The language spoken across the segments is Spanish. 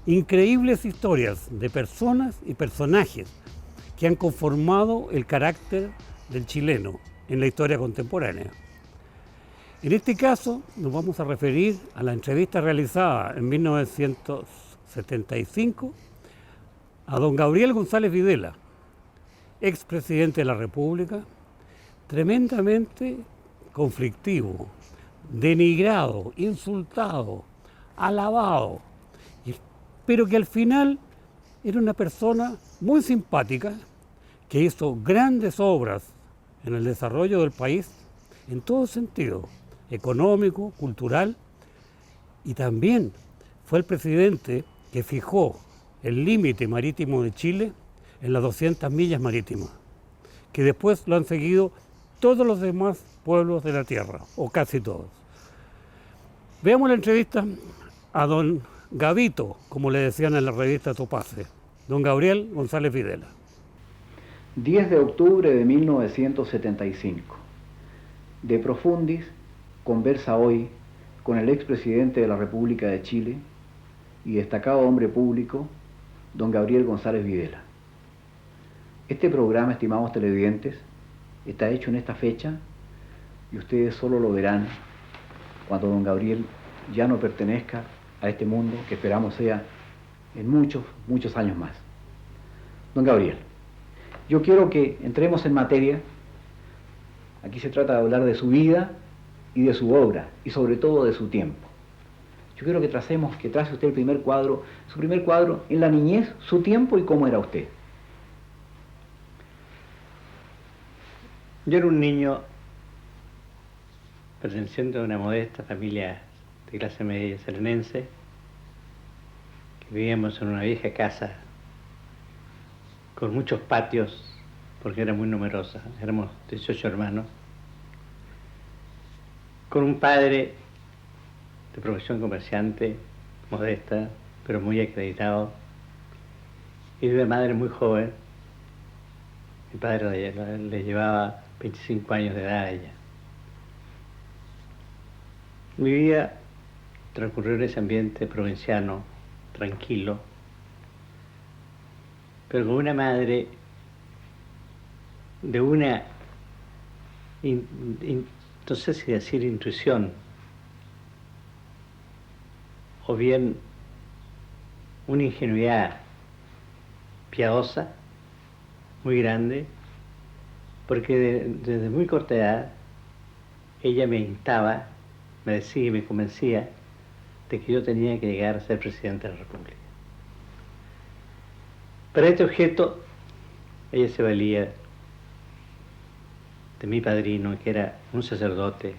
Increíbles historias de personas y personajes que han conformado el carácter del chileno en la historia contemporánea. En este caso nos vamos a referir a la entrevista realizada en 1975 a don Gabriel González Videla, expresidente de la República, tremendamente conflictivo, denigrado, insultado, alabado, pero que al final era una persona muy simpática que hizo grandes obras en el desarrollo del país en todo sentido, económico, cultural, y también fue el presidente que fijó el límite marítimo de Chile en las 200 millas marítimas, que después lo han seguido todos los demás pueblos de la tierra, o casi todos. Veamos la entrevista a don Gavito, como le decían en la revista Topase, don Gabriel González Videla. 10 de octubre de 1975. De Profundis conversa hoy con el expresidente de la República de Chile y destacado hombre público, don Gabriel González Videla. Este programa, estimados televidentes, está hecho en esta fecha y ustedes solo lo verán cuando don Gabriel ya no pertenezca a este mundo, que esperamos sea en muchos, muchos años más. Don Gabriel, yo quiero que entremos en materia. Aquí se trata de hablar de su vida y de su obra, y sobre todo de su tiempo. Yo quiero que trace usted el primer cuadro, su primer cuadro en la niñez, su tiempo y cómo era usted. Yo era un niño perteneciente a una modesta familia de clase media serenense, que vivíamos en una vieja casa con muchos patios, porque era muy numerosa, éramos 18 hermanos, con un padre de profesión comerciante, modesta, pero muy acreditado, y de una madre muy joven. Mi padre le llevaba 25 años de edad a ella. Mi vida transcurrió en ese ambiente provinciano, tranquilo, pero con una madre de una, no sé si decir intuición, o bien una ingenuidad piadosa, muy grande, porque desde muy corta edad ella me instaba, me decía y me convencía de que yo tenía que llegar a ser presidente de la República. Para este objeto ella se valía de mi padrino, que era un sacerdote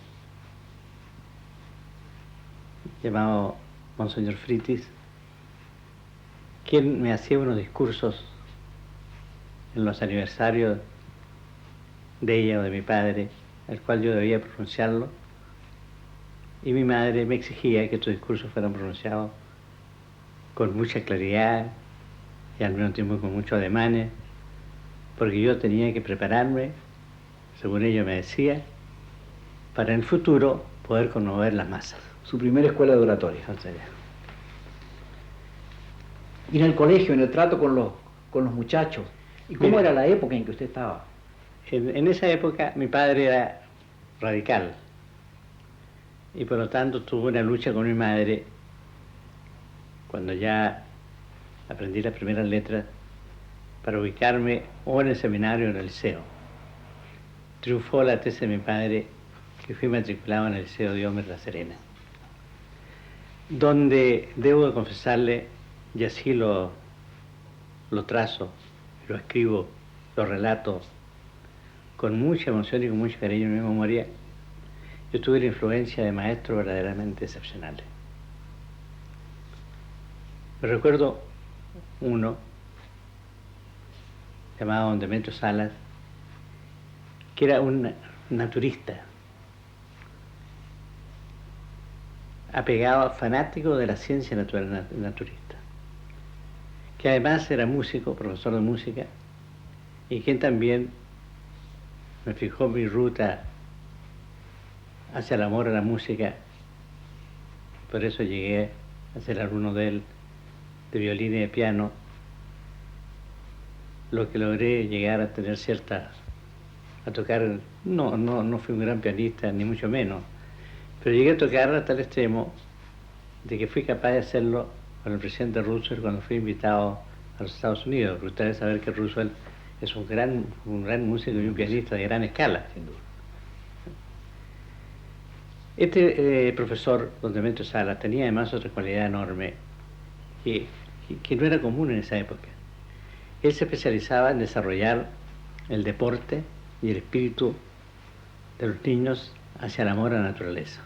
llamado Monseñor Fritis, quien me hacía unos discursos en los aniversarios de ella o de mi padre, el cual yo debía pronunciarlo, y mi madre me exigía que estos discursos fueran pronunciados con mucha claridad y al mismo tiempo con muchos ademanes, porque yo tenía que prepararme, según ella me decía, para en el futuro poder conmover las masas. Su primera escuela de oratoria. Y en el colegio, en el trato con los muchachos, ¿y cómo era la época en que usted estaba? En esa época mi padre era radical y por lo tanto tuve una lucha con mi madre cuando ya aprendí las primeras letras para ubicarme o en el seminario o en el liceo. Triunfó la tesis de mi padre, que fui matriculado en el Liceo Diómedes La Serena, donde debo de confesarle, y así lo trazo, lo escribo, lo relato con mucha emoción y con mucho cariño en mi memoria. Yo tuve la influencia de maestros verdaderamente excepcionales. Me recuerdo uno llamado don Demetrio Salas, que era un naturista, apegado, fanático de la ciencia natural, naturista, que además era músico, profesor de música, y quien también me fijó mi ruta hacia el amor a la música. Por eso llegué a ser alumno de él de violín y de piano, lo que logré llegar a tener a tocar, no fui un gran pianista, ni mucho menos, pero llegué a tocar a tal extremo de que fui capaz de hacerlo con el presidente Roosevelt cuando fui invitado a los Estados Unidos, porque ustedes saben que Roosevelt es un gran músico y un pianista de gran escala, sin duda. Este profesor, don Demetrio Sala, tenía además otra cualidad enorme que no era común en esa época. Él se especializaba en desarrollar el deporte y el espíritu de los niños hacia el amor a la naturaleza.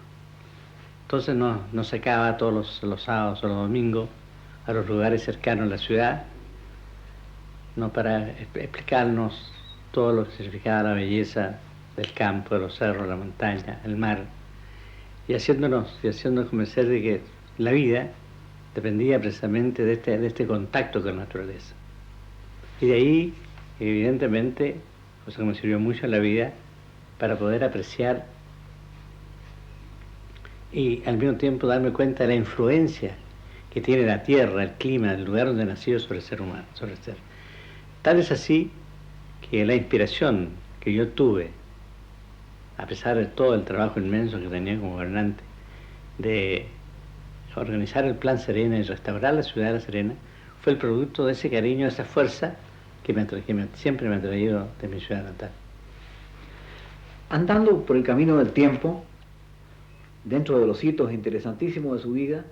Entonces nos sacaba todos los sábados o los domingos a los lugares cercanos a la ciudad, para explicarnos todo lo que significaba la belleza del campo, de los cerros, la montaña, el mar, y haciéndonos convencer de que la vida dependía precisamente de este contacto con la naturaleza. Y de ahí, evidentemente, cosa que me sirvió mucho en la vida, para poder apreciar y al mismo tiempo darme cuenta de la influencia que tiene la tierra, el clima, el lugar donde nació sobre el ser humano, sobre el ser. Tal es así que la inspiración que yo tuve, a pesar de todo el trabajo inmenso que tenía como gobernante, de organizar el Plan Serena y restaurar la ciudad de La Serena, fue el producto de ese cariño, de esa fuerza que siempre me ha traído de mi ciudad natal. Andando por el camino del tiempo, dentro de los hitos interesantísimos de su vida,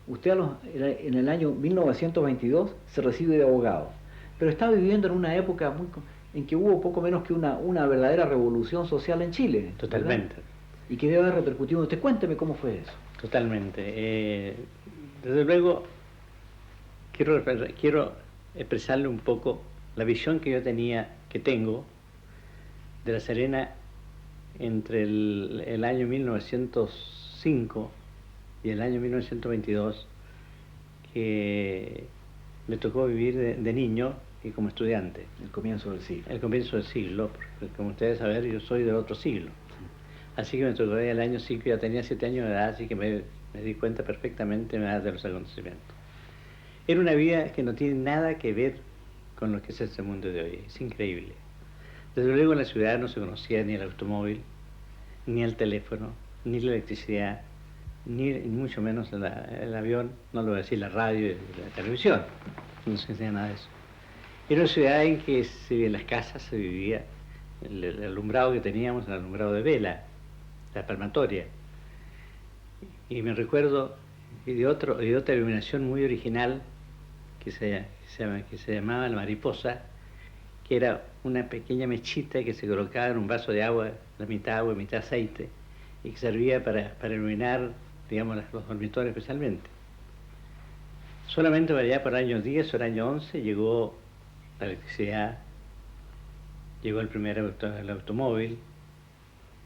usted en el año 1922 se recibe de abogado, pero está viviendo en una época en que hubo poco menos que una verdadera revolución social en Chile. Totalmente. ¿Verdad? Y que debe haber repercutido. Usted cuénteme cómo fue eso. Totalmente. Desde luego, quiero expresarle un poco la visión que yo tengo de La Serena entre el año 1905 y el año 1922, que me tocó vivir de niño y como estudiante. El comienzo del siglo. El comienzo del siglo, porque como ustedes saben, yo soy del otro siglo. Así que me tocó el año 5, ya tenía 7 años de edad, así que me di cuenta perfectamente de los acontecimientos. Era una vida que no tiene nada que ver con lo que es este mundo de hoy, es increíble. Desde luego en la ciudad no se conocía ni el automóvil, ni el teléfono, ni la electricidad, ni mucho menos el avión, no lo voy a decir, la radio y la televisión, no se conocía nada de eso. Era una ciudad en que en las casas se vivía, el alumbrado que teníamos, el alumbrado de vela, la palmatoria. Y me recuerdo de otra iluminación muy original que se llamaba la mariposa, que era una pequeña mechita que se colocaba en un vaso de agua, la mitad agua y mitad aceite, y que servía para iluminar, digamos, los dormitorios especialmente. Solamente para allá por el año 10 o el año 11 llegó la electricidad, llegó el primer automóvil,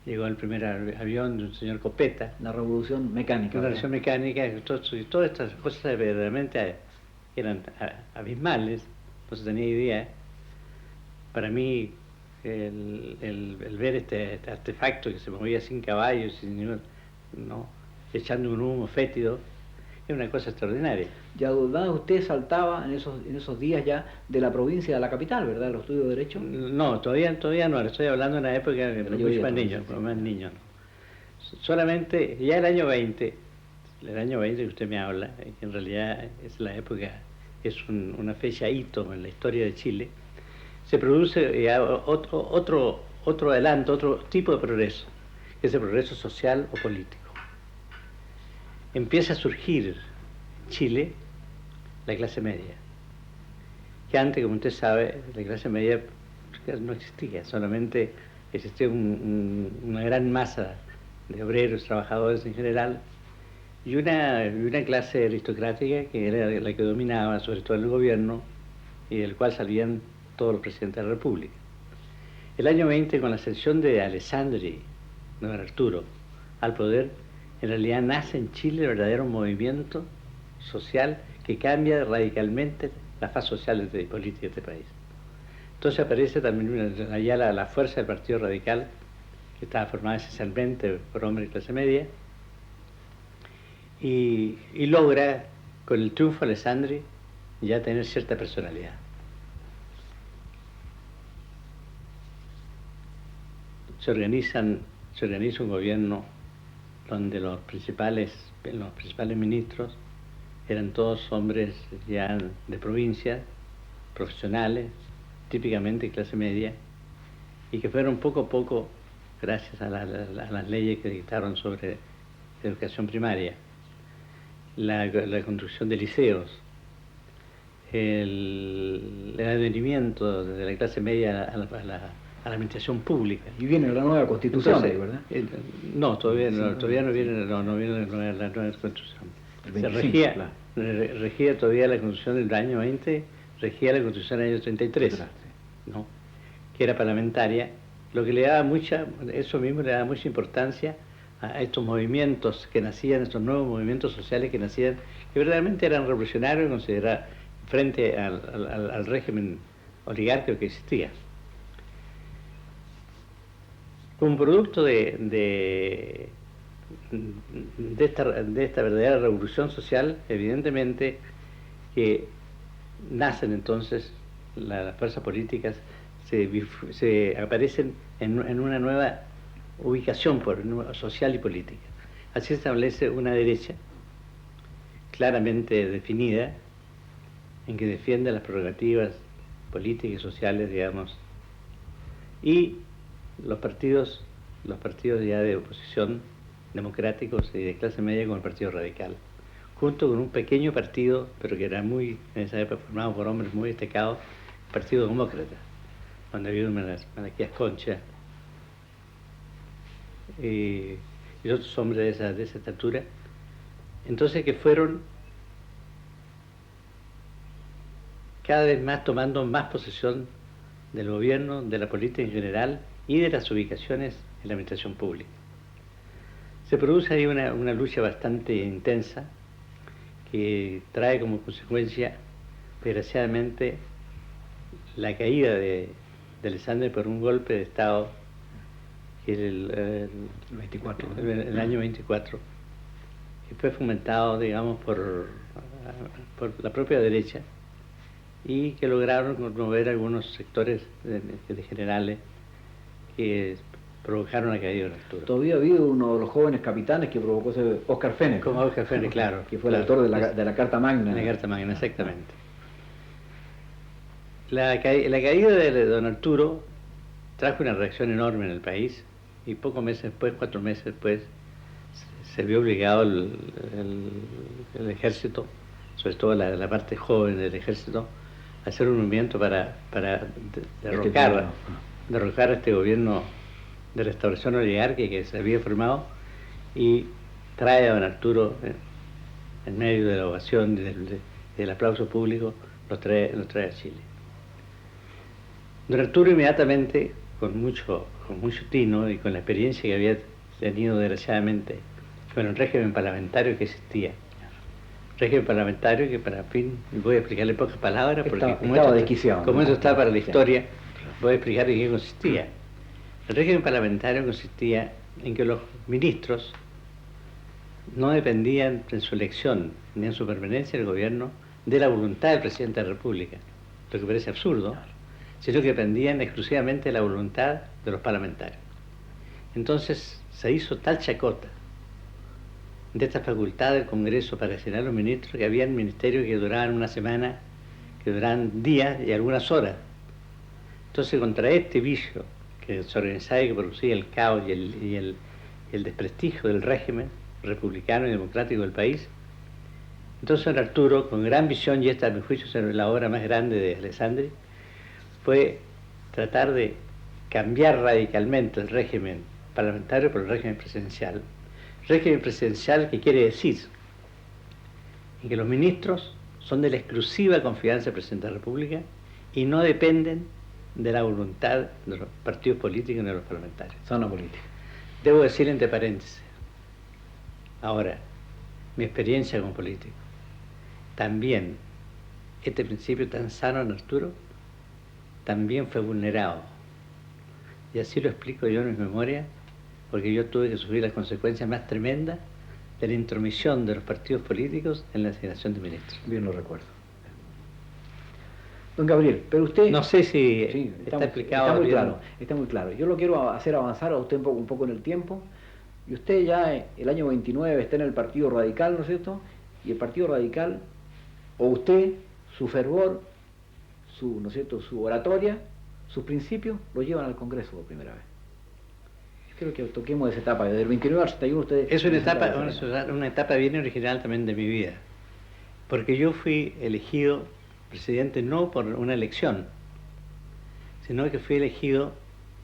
llegó el primer avión de un señor Copeta. La revolución mecánica. La revolución mecánica, y todas estas cosas verdaderamente eran abismales, no se tenía idea. Para mí, el ver este artefacto que se movía sin caballos, echando un humo fétido, era una cosa extraordinaria. Ya usted saltaba en esos días ya de la provincia a la capital, ¿verdad? Los estudios de Derecho. No, todavía no, estoy hablando de una época de mucho más niños, ¿no? Solamente ya el año 20 que usted me habla, que en realidad es la época, es una fecha hito en la historia de Chile, se produce otro adelanto, otro tipo de progreso, que es el progreso social o político. Empieza a surgir en Chile la clase media, que antes, como usted sabe, la clase media no existía, solamente existía una gran masa de obreros, trabajadores en general, y una clase aristocrática que era la que dominaba sobre todo el gobierno y del cual salían todos los presidentes de la República. El año 20, con la ascensión de Alessandri, de Don Arturo, al poder, en realidad nace en Chile el verdadero movimiento social que cambia radicalmente la faz social y política de este país. Entonces aparece también allá la fuerza del Partido Radical, que estaba formada esencialmente por hombres de clase media, y logra, con el triunfo de Alessandri, y ya tener cierta personalidad. Se organiza un gobierno donde los principales ministros eran todos hombres ya de provincia, profesionales, típicamente clase media, y que fueron poco a poco, gracias a las leyes que dictaron sobre educación primaria, la construcción de liceos, el advenimiento de la clase media a la administración pública. Y viene la nueva constitución, Entonces, ¿verdad? No, todavía no viene la nueva constitución. El Se 25, claro. regía todavía la constitución del año 20, regía la constitución del año 33, Claro, sí. ¿no? Que era parlamentaria, lo que le daba eso mismo le daba mucha importancia a estos movimientos que nacían, estos nuevos movimientos sociales que nacían, que verdaderamente eran revolucionarios frente al régimen oligárquico que existía. Como producto de esta verdadera revolución social, evidentemente que nacen entonces las fuerzas políticas, se aparecen en una nueva ubicación social y política. Así se establece una derecha claramente definida, en que defiende las prerrogativas políticas y sociales, digamos, y los partidos ya de oposición democráticos y de clase media como el Partido Radical, junto con un pequeño partido, pero que era en esa época formado por hombres muy destacados, el Partido Demócrata, donde había Malaquías Concha y otros hombres de esa estatura. Entonces, que fueron cada vez más tomando más posesión del gobierno, de la política en general y de las ubicaciones en la administración pública. Se produce ahí una lucha bastante intensa que trae como consecuencia, desgraciadamente, la caída de Alessandri por un golpe de Estado que el 24, ¿no? el año 24, que fue fomentado, digamos, por la propia derecha, y que lograron conmover algunos sectores de generales que provocaron la caída de Arturo. Todavía ha habido uno de los jóvenes capitanes que provocó ese Óscar Fenech. Como Óscar Fenech, claro. Que fue el autor de la Carta Magna. La Carta Magna, exactamente. La caída de don Arturo trajo una reacción enorme en el país, y 4 meses después, se vio obligado el ejército, sobre todo la parte joven del ejército, a hacer un movimiento para derrocar a este gobierno de restauración oligárquica que se había formado, y trae a don Arturo en medio de la ovación, del aplauso público, los trae a Chile. Don Arturo inmediatamente, con mucho tino y con la experiencia que había tenido desgraciadamente con el régimen parlamentario que existía, régimen parlamentario que, para fin, voy a explicarle en pocas palabras, porque como eso está para la historia, voy a explicar en qué consistía. El régimen parlamentario consistía en que los ministros no dependían en su elección ni en su permanencia en el gobierno de la voluntad del presidente de la República, lo que parece absurdo, sino que dependían exclusivamente de la voluntad de los parlamentarios. Entonces se hizo tal chacota de esta facultad del Congreso para designar a los ministros, que había ministerios que duraban una semana, que duraban días y algunas horas. Entonces, contra este vicio que se organizaba y que producía el caos y el desprestigio del régimen republicano y democrático del país, entonces don Arturo, con gran visión, y esta a mi juicio es la obra más grande de Alessandri, fue tratar de cambiar radicalmente el régimen parlamentario por el régimen presidencial. Régimen presidencial, que quiere decir en que los ministros son de la exclusiva confianza del presidente de la República y no dependen de la voluntad de los partidos políticos ni de los parlamentarios. Sana política. Debo decir entre paréntesis, ahora, mi experiencia como político, también este principio tan sano en Arturo también fue vulnerado. Y así lo explico yo en mis memorias, porque yo tuve que sufrir las consecuencias más tremendas de la intromisión de los partidos políticos en la designación de ministros. Bien lo recuerdo. Don Gabriel, pero usted... No sé si Sí, está explicado está muy bien. claro, está muy claro. Yo lo quiero hacer avanzar a usted un poco en el tiempo. Y usted ya el año 29 está en el Partido Radical, ¿no es cierto? Y el Partido Radical, o usted, su fervor, ¿no es cierto?, su oratoria, sus principios, lo llevan al Congreso por primera vez. Creo que toquemos esa etapa. Desde el 29 al 61 usted... Es una etapa bien original también de mi vida, porque yo fui elegido presidente no por una elección, sino que fui elegido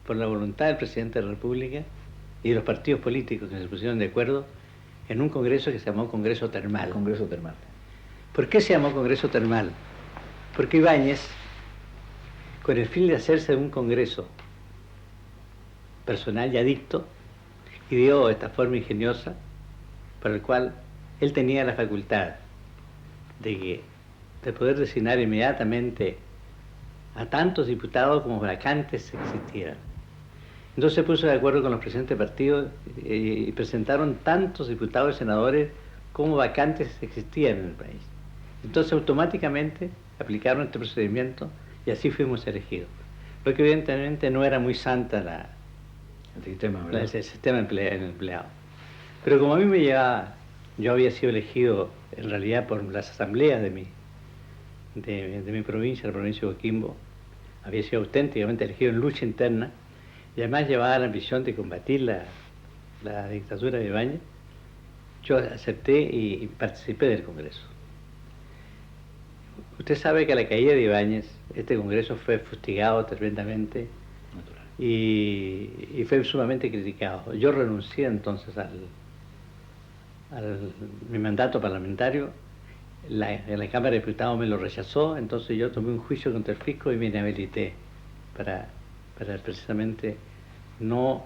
por la voluntad del presidente de la República y de los partidos políticos que se pusieron de acuerdo en un congreso que se llamó Congreso Termal. Congreso Termal. ¿Por qué se llamó Congreso Termal? Porque Ibáñez, con el fin de hacerse de un congreso personal y adicto, ideó esta forma ingeniosa para el cual él tenía la facultad de poder designar inmediatamente a tantos diputados como vacantes existieran. Entonces se puso de acuerdo con los presidentes de partidos y presentaron tantos diputados y senadores como vacantes existían en el país. Entonces automáticamente aplicaron este procedimiento y así fuimos elegidos. Lo que evidentemente no era muy santa el sistema empleado. Pero como a mí me llevaba, yo había sido elegido en realidad por las asambleas de mi provincia, la provincia de Coquimbo, había sido auténticamente elegido en lucha interna y además llevaba la ambición de combatir la dictadura de Ibáñez. Yo acepté y participé del Congreso. Usted sabe que a la caída de Ibáñez, este Congreso fue fustigado tremendamente y fue sumamente criticado. Yo renuncié entonces mi mandato parlamentario, la Cámara de Diputados me lo rechazó, entonces yo tomé un juicio contra el fisco y me inhabilité para precisamente no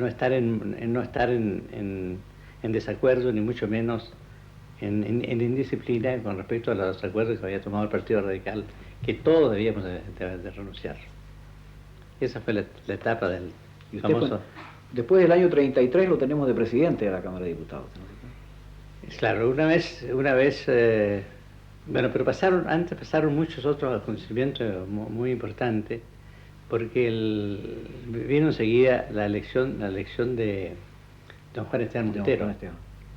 estar en desacuerdo, ni mucho menos en indisciplina con respecto a los acuerdos que había tomado el Partido Radical, que todos debíamos de renunciar. Esa fue la etapa del famoso... Después del año 33 lo tenemos de presidente de la Cámara de Diputados, ¿no? Claro, una vez, bueno, pero antes pasaron muchos otros acontecimientos muy importantes, porque vino enseguida la elección de don Juan Esteban Montero,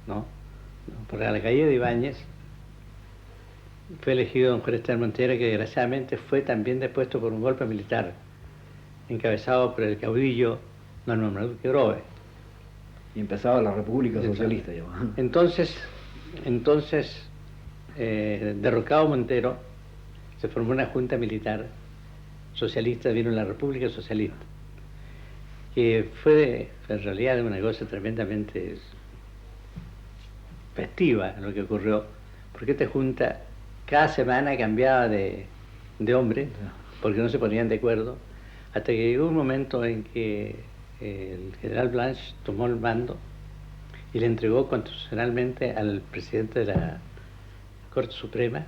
¿no? Por la caída de Ibáñez fue elegido don Juan Esteban Montero, que desgraciadamente fue también depuesto por un golpe militar, encabezado por el caudillo don Manuel Quebrove. Y empezaba la República Socialista. Entonces, derrocado Montero, se formó una junta militar socialista, vino la República Socialista, que fue en realidad una cosa tremendamente festiva lo que ocurrió, porque esta junta cada semana cambiaba de hombre, porque no se ponían de acuerdo, hasta que llegó un momento en que el general Blanche tomó el mando y le entregó constitucionalmente al presidente de la Corte Suprema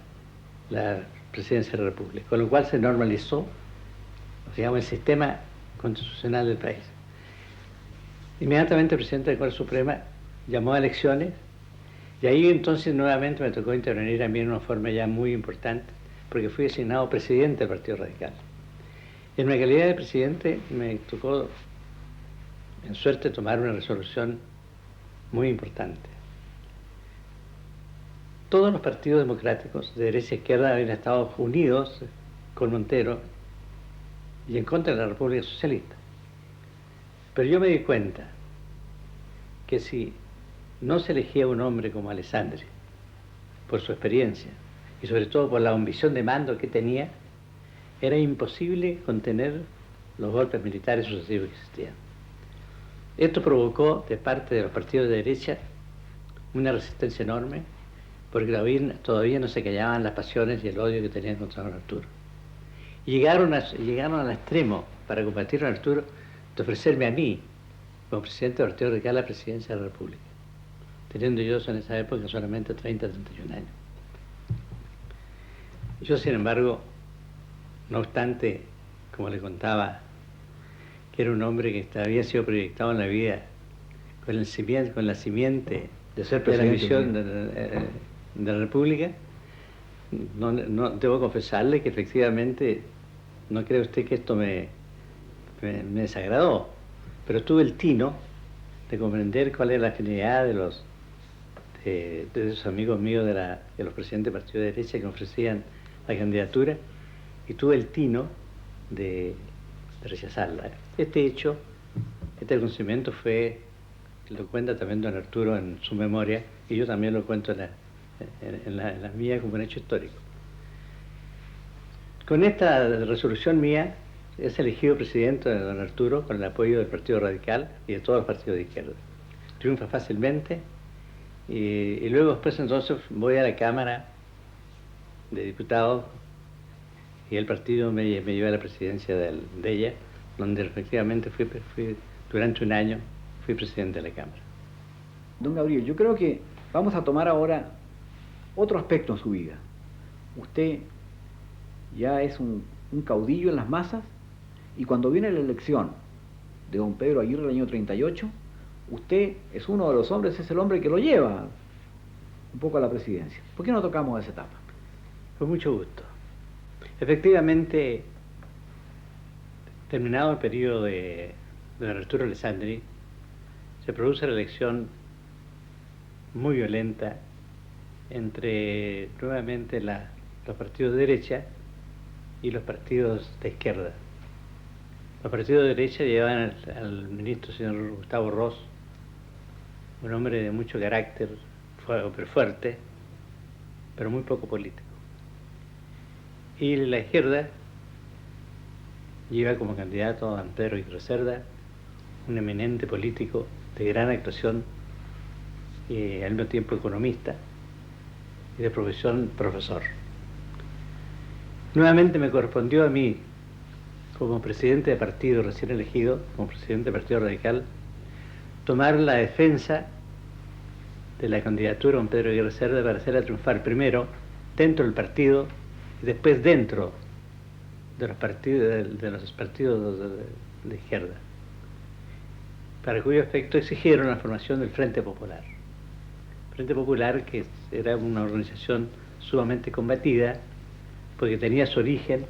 la presidencia de la República, con lo cual se normalizó, digamos, el sistema constitucional del país. Inmediatamente el presidente de la Corte Suprema llamó a elecciones y ahí entonces nuevamente me tocó intervenir a mí en una forma ya muy importante, porque fui designado presidente del Partido Radical. En mi calidad de presidente me tocó, en suerte, tomar una resolución muy importante. Todos los partidos democráticos de derecha e izquierda habían estado unidos con Montero y en contra de la República Socialista. Pero yo me di cuenta que si no se elegía un hombre como Alessandri, por su experiencia y sobre todo por la ambición de mando que tenía, era imposible contener los golpes militares sucesivos que existían. Esto provocó de parte de los partidos de derecha una resistencia enorme, porque todavía no se callaban las pasiones y el odio que tenían contra don Arturo. Y llegaron al extremo, para combatir a don Arturo, de ofrecerme a mí, como presidente del Partido Radical, la presidencia de la República, teniendo yo en esa época solamente 30, 31 años. Yo, sin embargo, no obstante, como le contaba, que era un hombre que había sido proyectado en la vida con la simiente de ser de la presidente misión de la República, debo confesarle que efectivamente no cree usted que esto me desagradó, pero tuve el tino de comprender cuál era la finalidad de esos amigos míos de los presidentes del partido de derecha que me ofrecían la candidatura, y tuve el tino de rechazarla. Este hecho, este acontecimiento lo cuenta también don Arturo en su memoria, y yo también lo cuento en la mía como un hecho histórico. Con esta resolución mía es elegido presidente de don Arturo con el apoyo del Partido Radical y de todos los partidos de izquierda. Triunfa fácilmente y luego después entonces voy a la Cámara de Diputados y el partido me lleva a la presidencia de ella, donde efectivamente fui durante un año fui presidente de la Cámara. Don Gabriel, yo creo que vamos a tomar ahora otro aspecto en su vida. Usted ya es un caudillo en las masas, y cuando viene la elección de don Pedro Aguirre el año 38, usted es uno de los hombres, es el hombre que lo lleva un poco a la presidencia. ¿Por qué no tocamos esa etapa? Con mucho gusto. Efectivamente, terminado el periodo de don Arturo Alessandri, se produce la elección muy violenta entre nuevamente los partidos de derecha y los partidos de izquierda. Los partidos de derecha llevaban al ministro señor Gustavo Ross, un hombre de mucho carácter, fuerte, pero muy poco político. Y la izquierda lleva como candidato a don Pedro Aguirre Cerda, un eminente político de gran actuación y al mismo tiempo economista y de profesión profesor. Nuevamente me correspondió a mí, como presidente de partido recién elegido, como presidente del Partido Radical, tomar la defensa de la candidatura de don Pedro Aguirre Cerda para hacerla triunfar primero dentro del partido y después dentro de los partidos de izquierda, para cuyo efecto exigieron la formación del Frente Popular. Frente Popular, que era una organización sumamente combatida, porque tenía su origen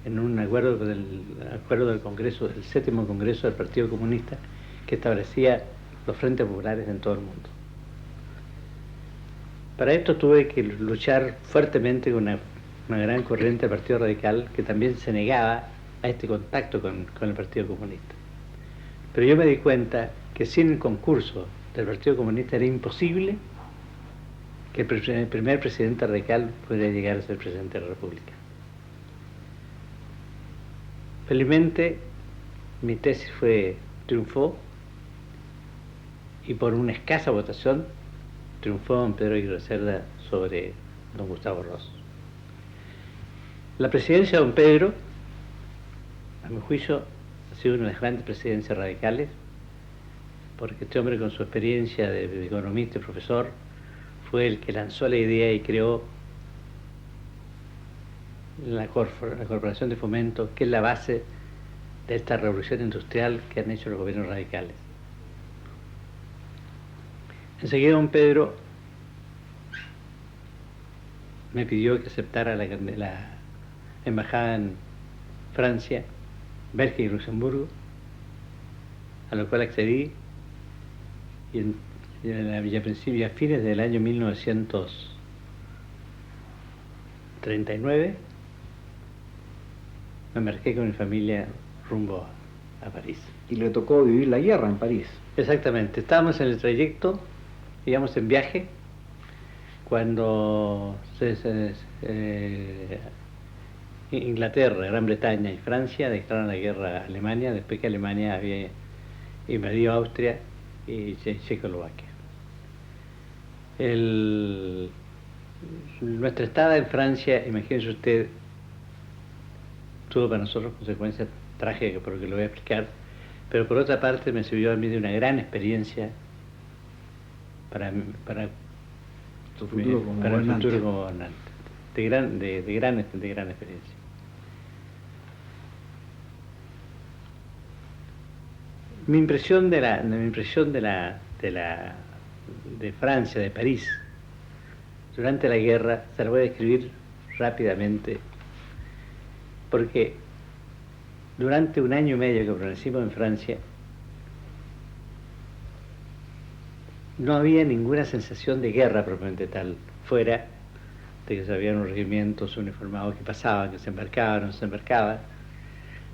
en un acuerdo del Congreso, del 7º Congreso del Partido Comunista, que establecía los frentes populares en todo el mundo. Para esto tuve que luchar fuertemente con una gran corriente del Partido Radical que también se negaba a este contacto con el Partido Comunista. Pero yo me di cuenta que sin el concurso del Partido Comunista era imposible que el primer presidente radical pudiera llegar a ser presidente de la República. Felizmente mi tesis triunfó, y por una escasa votación triunfó don Pedro Aguirre Cerda sobre don Gustavo Ross. La presidencia de don Pedro, a mi juicio, ha sido una de las grandes presidencias radicales, porque este hombre, con su experiencia de economista y profesor, fue el que lanzó la idea y creó la Corporación de Fomento, que es la base de esta revolución industrial que han hecho los gobiernos radicales. Enseguida don Pedro me pidió que aceptara la embajada en Francia, Bélgica y Luxemburgo, a lo cual accedí, y a fines del año 1939 me embarqué con mi familia rumbo a París. Y le tocó vivir la guerra en París. Exactamente, estábamos en el trayecto, íbamos en viaje, cuando Inglaterra, Gran Bretaña y Francia declararon la guerra a Alemania, después que Alemania había invadido Austria y Checoslovaquia. Nuestra estada en Francia, imagínense usted, tuvo para nosotros consecuencias trágicas, por lo que lo voy a explicar, pero por otra parte me sirvió a mí de una gran experiencia para el futuro como gobernante, de gran experiencia. Mi impresión de Francia, de París, durante la guerra, se la voy a describir rápidamente, porque durante 1 año y medio que permanecimos en Francia, no había ninguna sensación de guerra propiamente tal, fuera de que se habían unos regimientos uniformados que pasaban, que se embarcaban, no se embarcaban,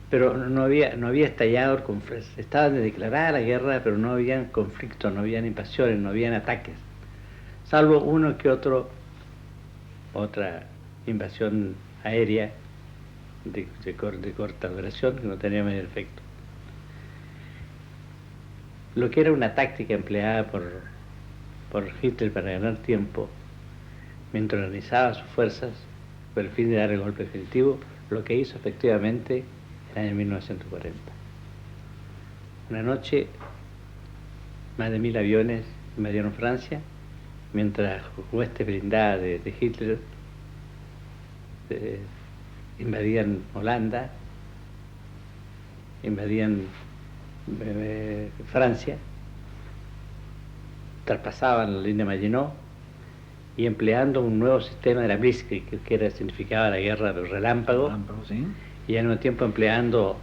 pero no había estallado el conflicto. Estaba declarada la guerra, pero no habían conflictos, no habían invasiones, no habían ataques, salvo uno que otra invasión aérea de corta duración que no tenía mayor efecto. Lo que era una táctica empleada por Hitler para ganar tiempo, mientras organizaba sus fuerzas con el fin de dar el golpe definitivo, lo que hizo efectivamente en el año 1940. Una noche, más de 1000 aviones invadieron Francia, mientras huestes blindadas de Hitler invadían Holanda, invadían Francia, traspasaban la línea Maginot y empleando un nuevo sistema de la Blitzkrieg, que significaba la guerra del relámpago, ¿sí? Y al mismo tiempo empleando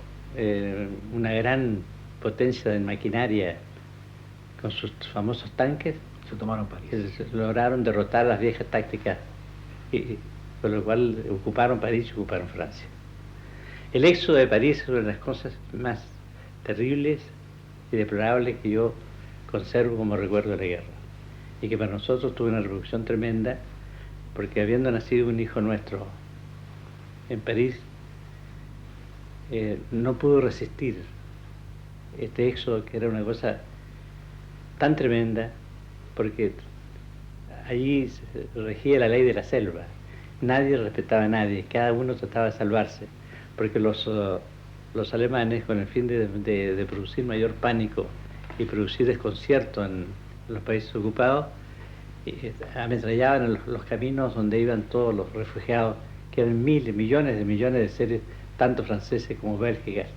una gran potencia de maquinaria con sus famosos tanques, Se tomaron París. lograron derrotar las viejas tácticas, y con lo cual ocuparon París y ocuparon Francia. El éxodo de París es una de las cosas más terribles y deplorables que yo conservo como recuerdo de la guerra, y que para nosotros tuvo una repercusión tremenda, porque habiendo nacido un hijo nuestro en París, no pudo resistir este éxodo, que era una cosa tan tremenda, porque allí se regía la ley de la selva, nadie respetaba a nadie, cada uno trataba de salvarse, porque los alemanes, con el fin de producir mayor pánico y producir desconcierto en los países ocupados, ametrallaban los caminos donde iban todos los refugiados, que eran miles, millones de seres, tanto franceses como belgas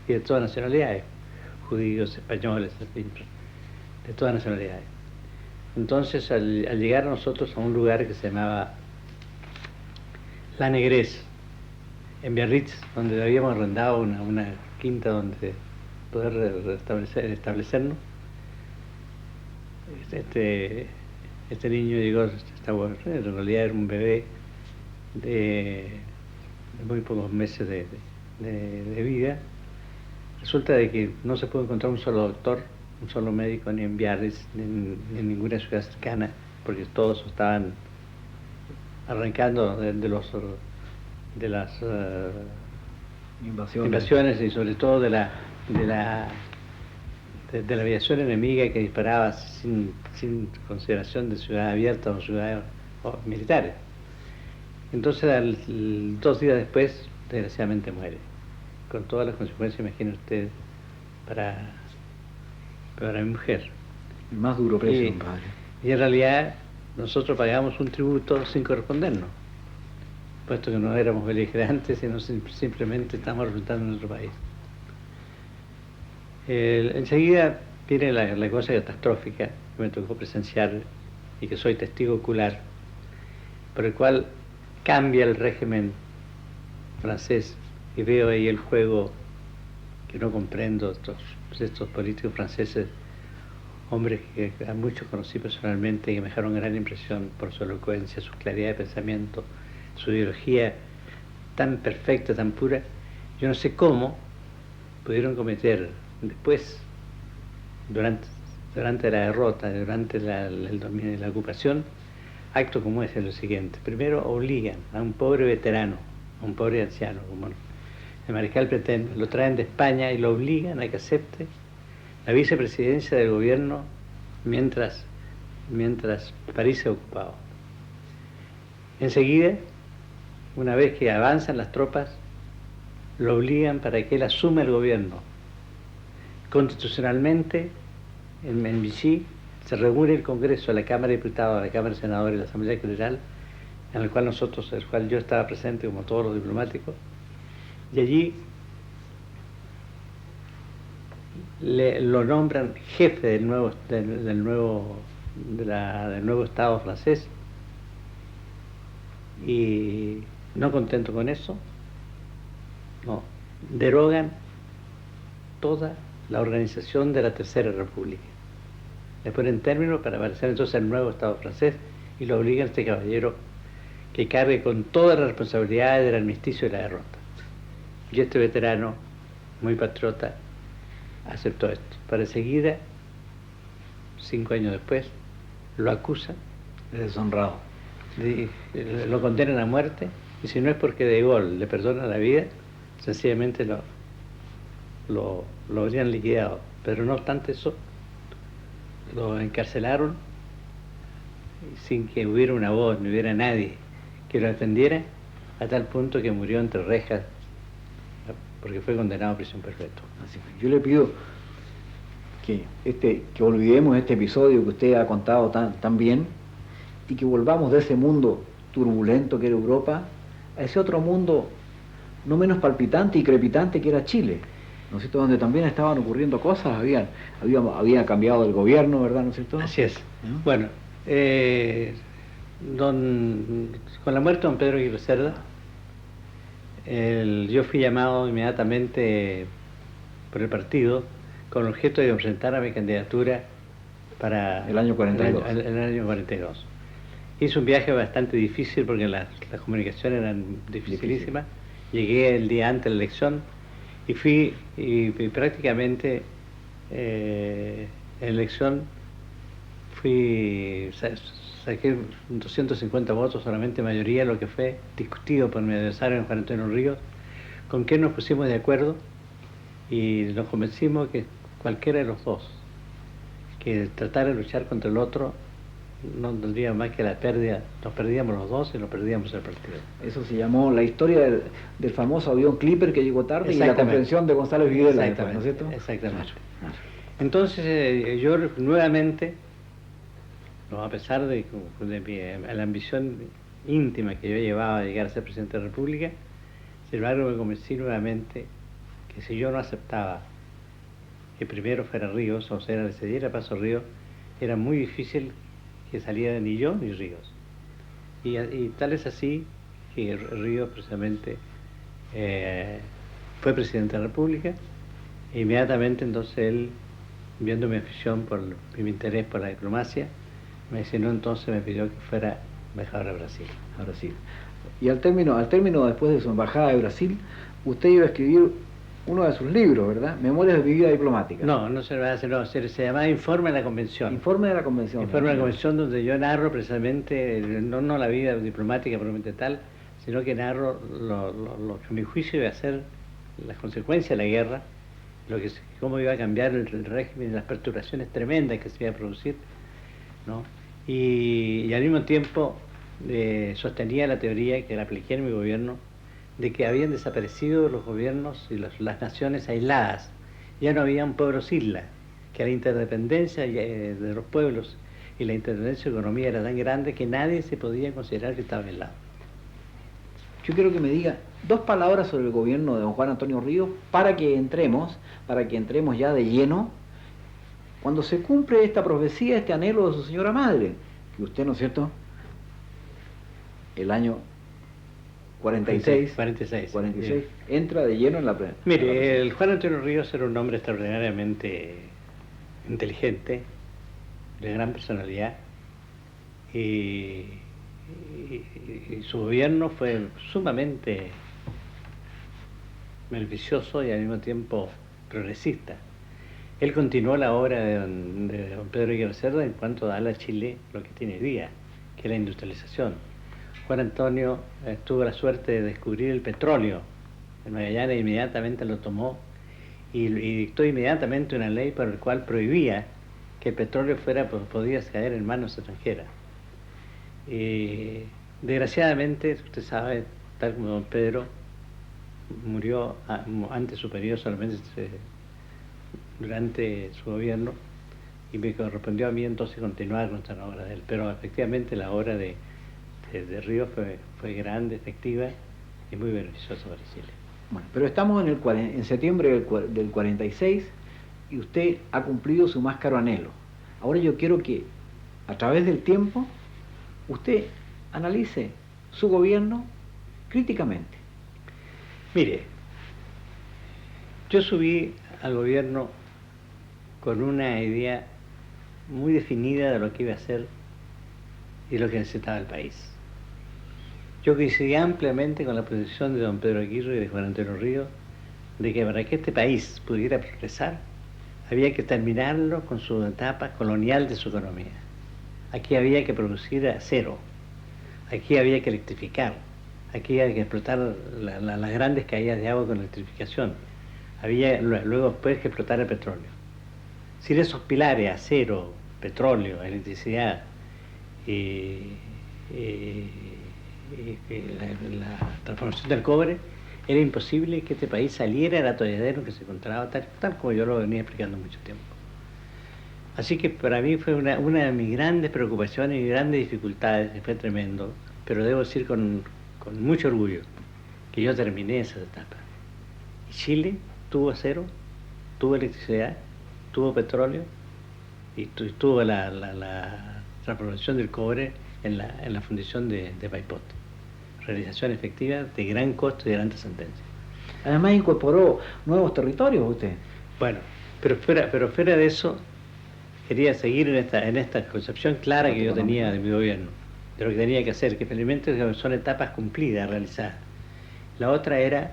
y de todas nacionalidades, judíos, españoles, de todas nacionalidades. Entonces, al llegar nosotros a un lugar que se llamaba La Negresse, en Biarritz, donde habíamos arrendado una quinta donde poder establecernos, este niño llegó, en realidad era un bebé de muy pocos meses de vida. Resulta de que no se pudo encontrar un solo doctor, un solo médico, ni en Biarritz, ni en ninguna ciudad cercana, porque todos estaban arrancando de las invasiones, y sobre todo de la aviación enemiga, que disparaba sin consideración de ciudad abierta o ciudades militares. Entonces, 2 días después, desgraciadamente muere, con todas las consecuencias, imagine usted, para mi mujer. El más duro precio, compadre. Y en realidad nosotros pagamos un tributo sin correspondernos, puesto que no éramos beligerantes, sino simplemente estamos representando a nuestro país. Enseguida viene la cosa catastrófica que me tocó presenciar y que soy testigo ocular, por el cual cambia el régimen francés, y veo ahí el juego que no comprendo, estos políticos franceses, hombres que a muchos conocí personalmente y que me dejaron gran impresión por su elocuencia, su claridad de pensamiento, su ideología tan perfecta, tan pura. Yo no sé cómo pudieron cometer después, durante la derrota, durante la ocupación, actos como ese, lo siguiente. Primero, obligan a un pobre veterano, a un pobre anciano, como el mariscal Pétain, lo traen de España y lo obligan a que acepte la vicepresidencia del gobierno mientras París se ocupaba. Enseguida, una vez que avanzan las tropas, lo obligan para que él asuma el gobierno. Constitucionalmente, en Vichy, se reúne el Congreso, la Cámara de Diputados, la Cámara de Senadores y la Asamblea General, en el cual yo estaba presente como todos los diplomáticos, y allí lo nombran jefe del nuevo Estado francés, Y no contento con eso, no, derogan toda la organización de la Tercera República. Le ponen término para aparecer entonces el nuevo Estado francés y lo obligan a este caballero que cargue con todas las responsabilidades del armisticio y la derrota. Y este veterano, muy patriota, aceptó esto. Para seguida, 5 años después, lo acusan. Es deshonrado. Lo condenan a muerte, y si no es porque De Gaulle le perdona la vida, sencillamente lo habrían liquidado. Pero no obstante eso, lo encarcelaron sin que hubiera una voz, ni hubiera nadie que lo defendiera, a tal punto que murió entre rejas porque fue condenado a prisión perpetua. Así fue. Yo le pido que olvidemos este episodio que usted ha contado tan bien y que volvamos de ese mundo turbulento que era Europa a ese otro mundo no menos palpitante y crepitante que era Chile, ¿no es cierto? Donde también estaban ocurriendo cosas, había cambiado el gobierno, ¿verdad? ¿No es cierto? Así es. Bueno, con la muerte de don Pedro Aguirre Cerda, yo fui llamado inmediatamente por el partido con el objeto de presentar a mi candidatura para el año 42. El año 42. Hice un viaje bastante difícil porque las comunicaciones eran dificilísimas. Llegué el día antes de la elección y fui y prácticamente en la elección saqué 250 votos, solamente mayoría, lo que fue discutido por mi adversario Juan Antonio Ríos, con quien nos pusimos de acuerdo y nos convencimos que cualquiera de los dos que tratara de luchar contra el otro no tendría más que la pérdida, nos perdíamos los dos y nos perdíamos el partido. Eso se llamó la historia del famoso avión Clipper que llegó tarde y la comprensión de González Videla, ¿no es cierto? Exactamente. Entonces yo nuevamente, a pesar de la ambición íntima que yo llevaba de llegar a ser presidente de la República, sin embargo me convencí nuevamente que si yo no aceptaba que primero fuera Ríos, o sea, le cediera paso a Ríos, era muy difícil que saliera ni yo ni Ríos. Y tal es así que Ríos precisamente fue presidente de la República, e inmediatamente entonces él, viendo mi afición y mi interés por la diplomacia, me designó, entonces me pidió que fuera embajador a Brasil. A Brasil. Y al término después de su embajada de Brasil, usted iba a escribir uno de sus libros, ¿verdad? Memorias de mi vida diplomática. No se llamaba Informe de la Convención. Informe de la Convención. Informe de la Convención, donde yo narro precisamente, no la vida diplomática propiamente tal, sino que narro lo que a mi juicio iba a ser las consecuencias de la guerra, cómo iba a cambiar el régimen y las perturbaciones tremendas que se iba a producir, ¿no? Y al mismo tiempo sostenía la teoría que la apliqué en mi gobierno, de que habían desaparecido los gobiernos y las naciones aisladas. Ya no había un pueblos isla, que la interdependencia de los pueblos y la interdependencia de la economía era tan grande que nadie se podía considerar que estaba aislado. Yo quiero que me diga 2 palabras sobre el gobierno de don Juan Antonio Ríos para que entremos ya de lleno cuando se cumple esta profecía, este anhelo de su señora madre, que usted, ¿no es cierto?, el año 46, entra de lleno en la plena. Mire, el Juan Antonio Ríos era un hombre extraordinariamente inteligente, de gran personalidad, y su gobierno fue sumamente beneficioso y al mismo tiempo progresista. Él continuó la obra de don Pedro Aguirre Cerda en cuanto a darle a Chile lo que tiene hoy día, que es la industrialización. Juan Antonio tuvo la suerte de descubrir el petróleo en Magallanes, inmediatamente lo tomó y dictó inmediatamente una ley por la cual prohibía que el petróleo podía caer en manos extranjeras. Desgraciadamente, usted sabe, tal como don Pedro murió antes de su periodo, solamente durante su gobierno, y me correspondió a mí entonces continuar con esta obra de él. Pero efectivamente la obra de Ríos fue grande, efectiva y muy beneficiosa para Chile. Bueno, pero estamos en septiembre del 46 y usted ha cumplido su más caro anhelo. Ahora yo quiero que a través del tiempo usted analice su gobierno críticamente. Mire, yo subí al gobierno con una idea muy definida de lo que iba a hacer y lo que necesitaba el país. Yo coincidí ampliamente con la posición de don Pedro Aguirre y de Juan Antonio Ríos de que para que este país pudiera progresar había que terminarlo con su etapa colonial de su economía. Aquí había que producir acero, aquí había que electrificar, aquí había que explotar las grandes caídas de agua con electrificación, había luego después que explotar el petróleo. Sin esos pilares, acero, petróleo, electricidad y la transformación del cobre, era imposible que este país saliera del atolladero en que se encontraba, tal como yo lo venía explicando mucho tiempo. Así que para mí fue una de mis grandes preocupaciones y grandes dificultades, que fue tremendo, pero debo decir con mucho orgullo que yo terminé esa etapa. Y Chile tuvo acero, tuvo electricidad, tuvo petróleo y tuvo la transformación del cobre en la fundición de Paipote. Realización efectiva de gran costo y de gran trascendencia. Además incorporó nuevos territorios usted. Bueno, pero fuera de eso, quería seguir en esta concepción clara que yo tenía de mi gobierno, de lo que tenía que hacer, que felizmente son etapas cumplidas, realizadas. La otra era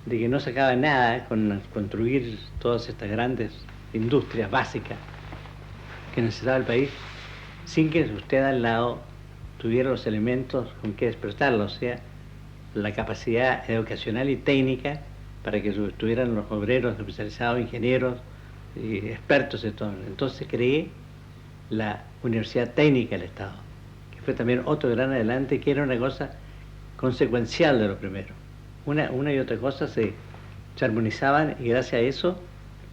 de que no se acaba nada con construir todas estas grandes industrias básicas que necesitaba el país, sin que usted al lado tuviera los elementos con que explotarlo, o sea, la capacidad educacional y técnica para que estuvieran los obreros especializados, ingenieros y expertos en todo. Entonces creé la Universidad Técnica del Estado, que fue también otro gran adelante, que era una cosa consecuencial de lo primero. Una y otra cosa se armonizaban y gracias a eso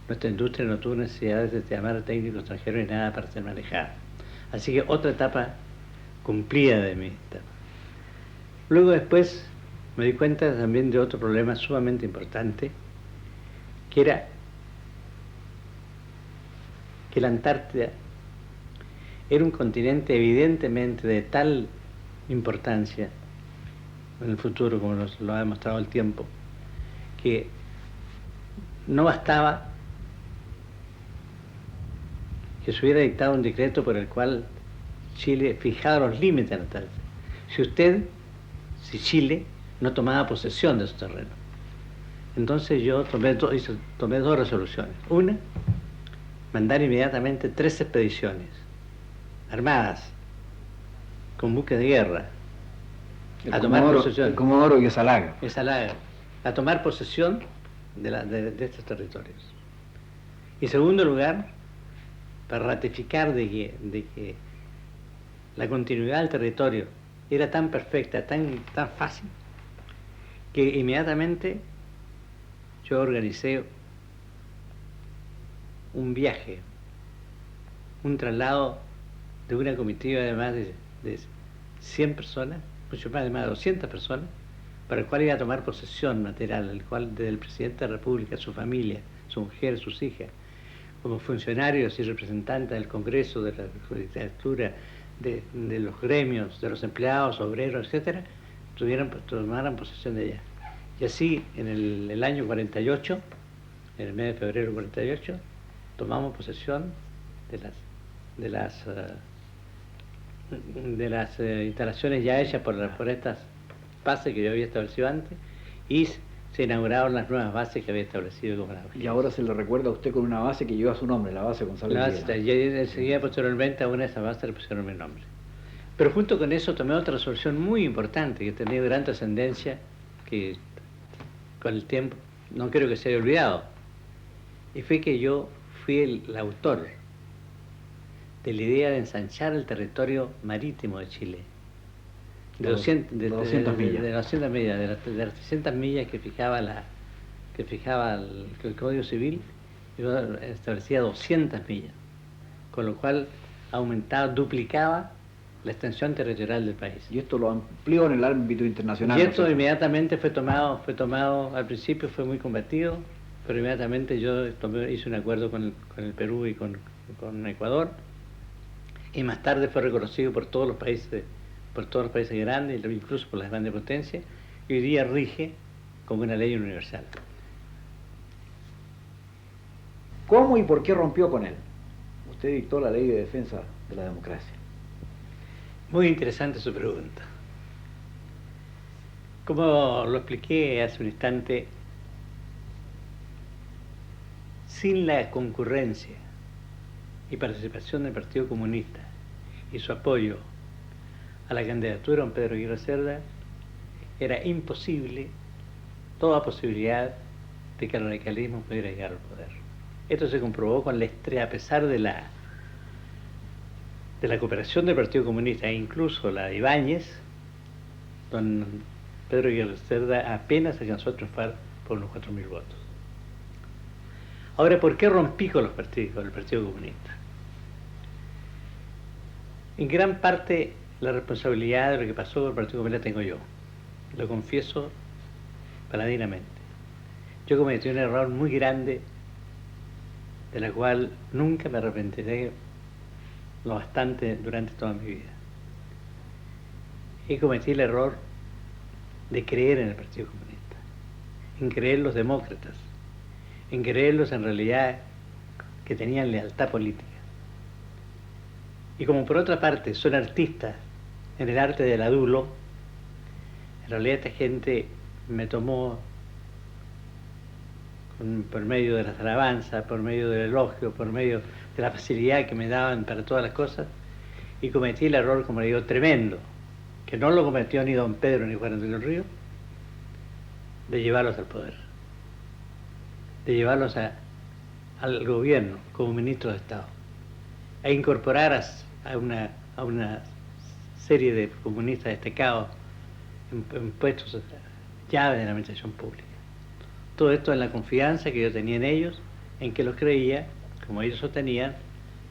nuestra industria no tuvo necesidades de llamar a técnicos extranjeros ni nada para ser manejada. Así que otra etapa cumplida de mi etapa. Luego después me di cuenta también de otro problema sumamente importante, que era que la Antártida era un continente evidentemente de tal importancia en el futuro, como lo ha demostrado el tiempo, que no bastaba que se hubiera dictado un decreto por el cual Chile fijaba los límites de la Antártida. Si Chile no tomaba posesión de su terreno. Entonces yo tomé dos resoluciones. Una, mandar inmediatamente 3 expediciones armadas, con buques de guerra, a tomar posesión. El Comodoro y Esalaga. A tomar posesión de estos territorios. Y en segundo lugar, para ratificar de que la continuidad del territorio era tan perfecta, tan fácil, que inmediatamente yo organicé un viaje, un traslado de una comitiva de más de 100 personas, mucho más de 200 personas, para el cual iba a tomar posesión material, el cual desde el presidente de la República, su familia, su mujer, sus hijas, como funcionarios y representantes del Congreso, de la Judicatura, de los gremios, de los empleados, obreros, etcétera, tomaran posesión de ella. Y así, en el año 48, en el mes de febrero 48, tomamos posesión de las instalaciones ya hechas por estas bases que yo había establecido antes, y se inauguraron las nuevas bases que había establecido como la. Y ahora se le recuerda a usted con una base que lleva su nombre, la base González Videla. Y enseguida, posteriormente, a una de esas bases le pusieron mi nombre. Pero junto con eso tomé otra resolución muy importante, que ha tenido gran trascendencia, que con el tiempo no creo que se haya olvidado. Y fue que yo fui el autor de la idea de ensanchar el territorio marítimo de Chile. De 200 millas. De las 300 millas que fijaba el Código Civil, yo establecía 200 millas, con lo cual aumentaba, duplicaba la extensión territorial del país. Y esto lo amplió en el ámbito internacional. Y esto inmediatamente fue tomado, al principio fue muy combatido, pero inmediatamente yo hice un acuerdo con el Perú y con Ecuador, y más tarde fue reconocido por todos los países por todos los países grandes, incluso por las grandes potencias, y hoy día rige como una ley universal. ¿Cómo y por qué rompió con él? Usted dictó la Ley de Defensa de la Democracia. Muy interesante su pregunta. Como lo expliqué hace un instante, sin la concurrencia y participación del Partido Comunista y su apoyo a la candidatura de don Pedro Aguirre Cerda, era imposible toda posibilidad de que el radicalismo pudiera llegar al poder. Esto se comprobó con la estrella, a pesar de la cooperación del Partido Comunista e incluso la de Ibáñez, don Pedro Aguirre Cerda apenas alcanzó a triunfar por unos 4.000 votos. Ahora, ¿por qué rompí con el Partido Comunista? En gran parte la responsabilidad de lo que pasó con el Partido Comunista tengo yo. Lo confieso paladinamente. Yo cometí un error muy grande de la cual nunca me arrepentiré lo bastante durante toda mi vida. Y cometí el error de creer en el Partido Comunista, en creer en los demócratas, en creerlos en realidad que tenían lealtad política. Y como por otra parte son artistas en el arte del adulo, en realidad esta gente me tomó por medio de las alabanzas, por medio del elogio, por medio de la facilidad que me daban para todas las cosas, y cometí el error, como le digo, tremendo, que no lo cometió ni don Pedro ni Juan Antonio Ríos, de llevarlos al poder, de llevarlos al gobierno como ministro de Estado, a incorporar a una serie de comunistas destacados en puestos llave de la administración pública. Todo esto en la confianza que yo tenía en ellos, en que los creía, como ellos sostenían,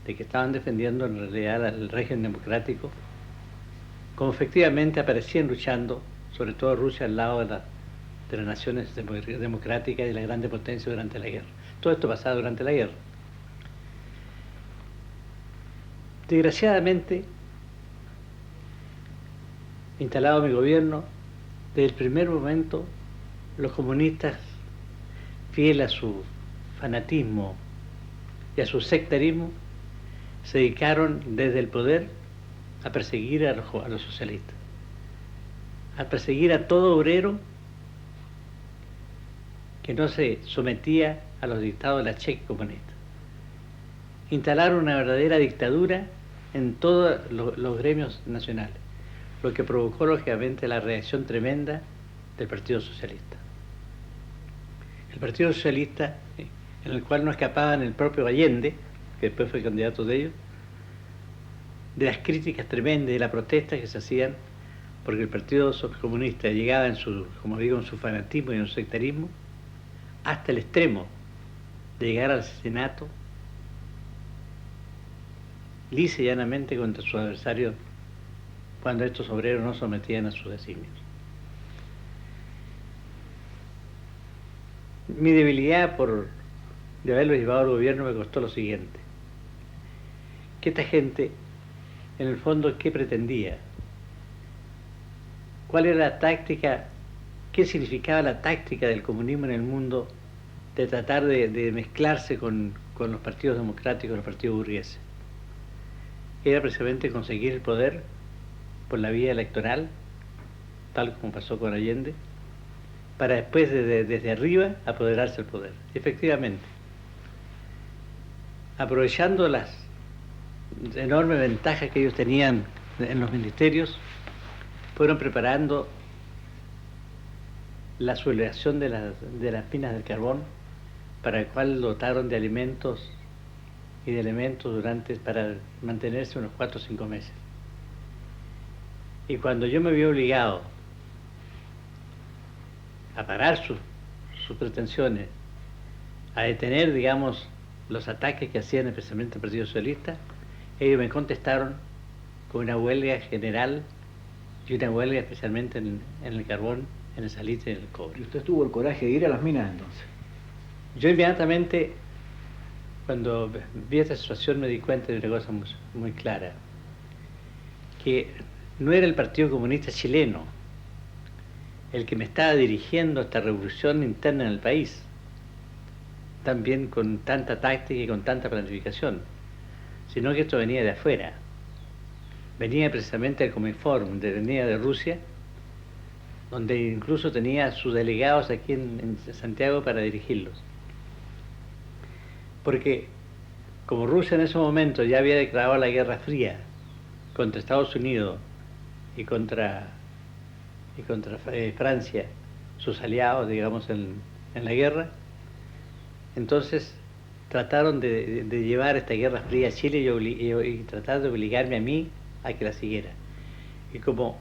de que estaban defendiendo en realidad el régimen democrático, como efectivamente aparecían luchando, sobre todo Rusia al lado de las naciones democráticas y de la grandes potencias durante la guerra. Todo esto pasaba durante la guerra. Desgraciadamente, instalado mi gobierno, desde el primer momento los comunistas, fieles a su fanatismo y a su sectarismo, se dedicaron desde el poder a perseguir a los socialistas, a perseguir a todo obrero que no se sometía a los dictados de la cheque comunista. Instalaron una verdadera dictadura en todos los gremios nacionales, lo que provocó lógicamente la reacción tremenda del Partido Socialista. El Partido Socialista, en el cual no escapaban el propio Allende, que después fue candidato de ellos, de las críticas tremendas y de la protesta que se hacían, porque el Partido Comunista llegaba en su, como digo, en su fanatismo y en su sectarismo, hasta el extremo de llegar al asesinato lisa y llanamente contra sus adversarios cuando estos obreros no sometían a sus designios. Mi debilidad de haberlo llevado al gobierno me costó lo siguiente: que esta gente, en el fondo, ¿qué pretendía? ¿Cuál era la táctica? ¿Qué significaba la táctica del comunismo en el mundo de tratar de mezclarse con los partidos democráticos, los partidos burgueses? Era precisamente conseguir el poder por la vía electoral, tal como pasó con Allende, para después desde arriba apoderarse del poder. Efectivamente, aprovechando las enormes ventajas que ellos tenían en los ministerios, fueron preparando la sublevación de las minas del carbón, para el cual dotaron de alimentos y de elementos para mantenerse unos 4 o 5 meses. Y cuando yo me vi obligado a parar sus pretensiones, a detener, digamos, los ataques que hacían especialmente el Partido Socialista, ellos me contestaron con una huelga general y una huelga especialmente en el carbón, en el salitre y en el cobre. ¿Y usted tuvo el coraje de ir a las minas entonces? Yo inmediatamente, cuando vi esta situación, me di cuenta de una cosa muy, muy clara, que no era el Partido Comunista Chileno el que me estaba dirigiendo esta revolución interna en el país, también con tanta táctica y con tanta planificación, sino que esto venía de afuera. Venía precisamente del Cominform, venía de Rusia, donde incluso tenía sus delegados aquí en Santiago para dirigirlos. Porque como Rusia en ese momento ya había declarado la Guerra Fría contra Estados Unidos y contra Francia, sus aliados, digamos, en la guerra, entonces trataron de llevar esta Guerra Fría a Chile y tratar de obligarme a mí a que la siguiera. Y como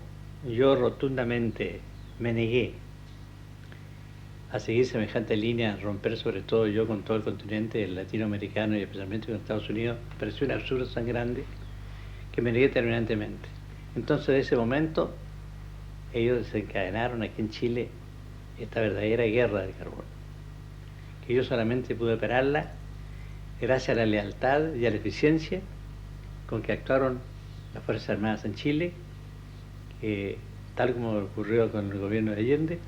yo rotundamente me negué a seguir semejante línea, romper sobre todo yo con todo el continente latinoamericano y especialmente con Estados Unidos, pareció un absurdo tan grande que me negué terminantemente. Entonces, en ese momento, ellos desencadenaron aquí en Chile esta verdadera guerra del carbón, que yo solamente pude operarla gracias a la lealtad y a la eficiencia con que actuaron las Fuerzas Armadas en Chile, que, tal como ocurrió con el gobierno de Allende,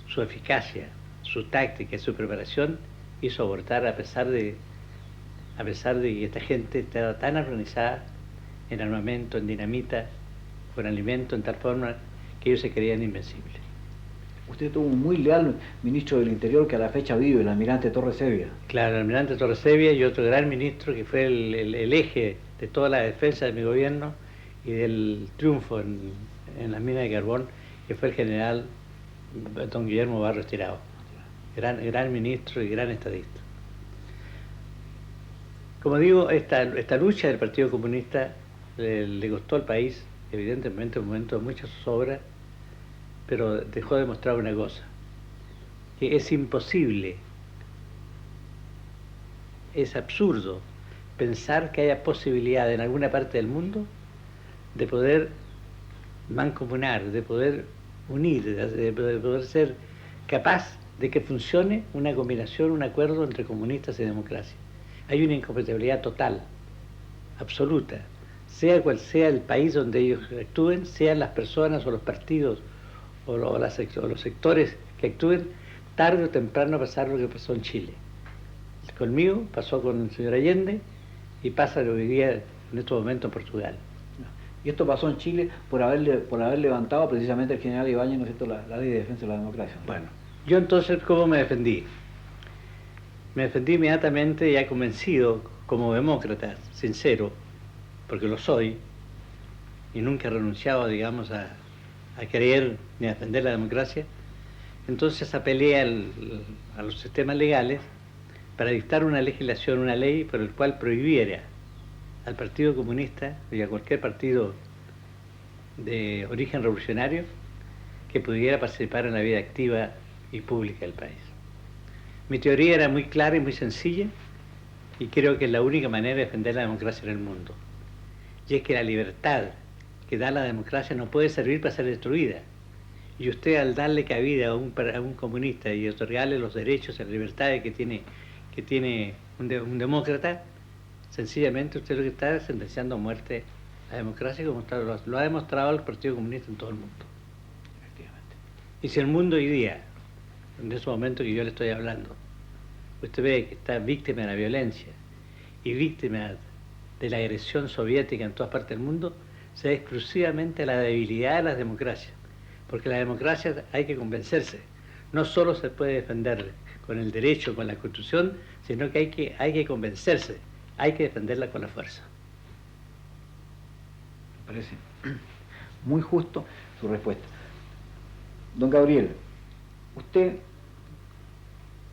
su eficacia, su táctica y su preparación hizo abortar a pesar de que esta gente estaba tan organizada en armamento, en dinamita, con alimento, en tal forma que ellos se creían invencibles. Usted tuvo un muy leal ministro del Interior que a la fecha vive, el almirante Torres Evia. Claro, el almirante Torres Evia y otro gran ministro que fue el eje de toda la defensa de mi gobierno y del triunfo en las minas de carbón, que fue el general don Guillermo Barros Tirado, gran ministro y gran estadista. Como digo, esta lucha del Partido Comunista le costó al país, evidentemente, un momento de mucha zozobra, pero dejó de mostrar una cosa, que es imposible, es absurdo pensar que haya posibilidad en alguna parte del mundo de poder mancomunar, de poder unir, de poder ser capaz de que funcione una combinación, un acuerdo entre comunistas y democracia. Hay una incompatibilidad total, absoluta, sea cual sea el país donde ellos actúen, sean las personas o los partidos o los sectores que actúen, tarde o temprano pasar lo que pasó en Chile. Conmigo pasó con el señor Allende y pasa lo que vivía en estos momentos en Portugal. Y esto pasó en Chile por haber levantado precisamente el general Ibáñez, ¿no es cierto?, la ley de defensa de la democracia. Bueno, yo entonces, ¿cómo me defendí? Me defendí inmediatamente, ya convencido, como demócrata, sincero, porque lo soy, y nunca he renunciado, digamos, a creer ni a defender la democracia. Entonces apelé a los sistemas legales para dictar una legislación, una ley por el cual prohibiera al Partido Comunista y a cualquier partido de origen revolucionario que pudiera participar en la vida activa y pública del país. Mi teoría era muy clara y muy sencilla, y creo que es la única manera de defender la democracia en el mundo. Y es que la libertad que da la democracia no puede servir para ser destruida. Y usted, al darle cabida a un comunista y otorgarle los derechos y las libertades que tiene un demócrata, sencillamente usted lo que está es sentenciando a muerte la democracia, como lo ha demostrado el Partido Comunista en todo el mundo. Efectivamente. Y si el mundo hoy día, en ese momento que yo le estoy hablando, usted ve que está víctima de la violencia y víctima de la agresión soviética en todas partes del mundo, se da exclusivamente a la debilidad de las democracias. Porque la democracia hay que convencerse. No solo se puede defender con el derecho, con la Constitución, sino que hay que convencerse. Hay que defenderla con la fuerza. Me parece muy justo su respuesta. Don Gabriel, usted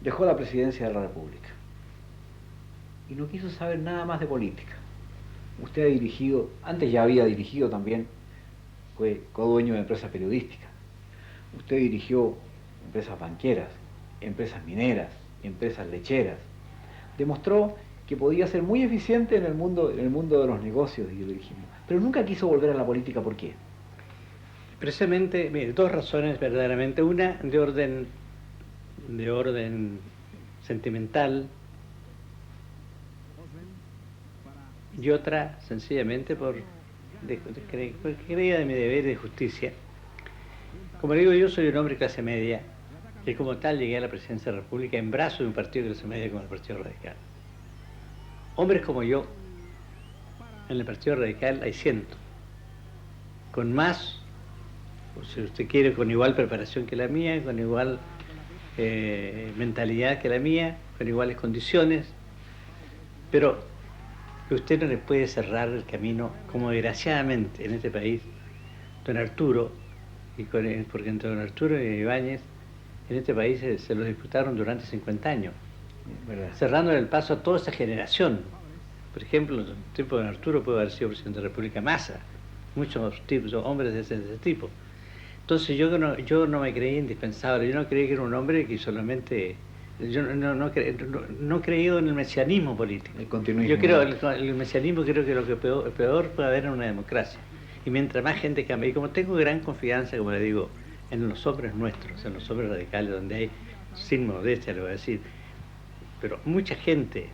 dejó la presidencia de la República y no quiso saber nada más de política. Usted ha dirigido, antes ya había dirigido también, fue codueño de empresas periodísticas. Usted dirigió empresas banqueras, empresas mineras, empresas lecheras. Demostró que podía ser muy eficiente en el mundo de los negocios y el dirigismo, pero nunca quiso volver a la política. ¿Por qué? Precisamente, mire, dos razones verdaderamente. Una de orden sentimental y otra sencillamente por creía de mi deber de justicia. Como le digo, yo soy un hombre de clase media y como tal llegué a la presidencia de la República en brazos de un partido de clase media como el Partido Radical. Hombres como yo, en el Partido Radical hay cientos, con más, o si usted quiere, con igual preparación que la mía, con igual mentalidad que la mía, con iguales condiciones, pero que usted no le puede cerrar el camino, como desgraciadamente en este país, don Arturo, porque entre don Arturo y Ibáñez, en este país se los disputaron durante 50 años, cerrándole el paso a toda esa generación. Por ejemplo, en el tiempo de don Arturo puede haber sido presidente de la República Massa, muchos tipos, hombres de ese tipo. Entonces yo no me creí indispensable, yo no creí que era un hombre que solamente... Yo no creído en el mesianismo político. El continuismo. Yo creo, el mesianismo creo que lo que peor puede haber en una democracia. Y mientras más gente cambie, y como tengo gran confianza, como le digo, en los hombres nuestros, en los hombres radicales, donde hay, sin modestia le voy a decir, pero mucha gente,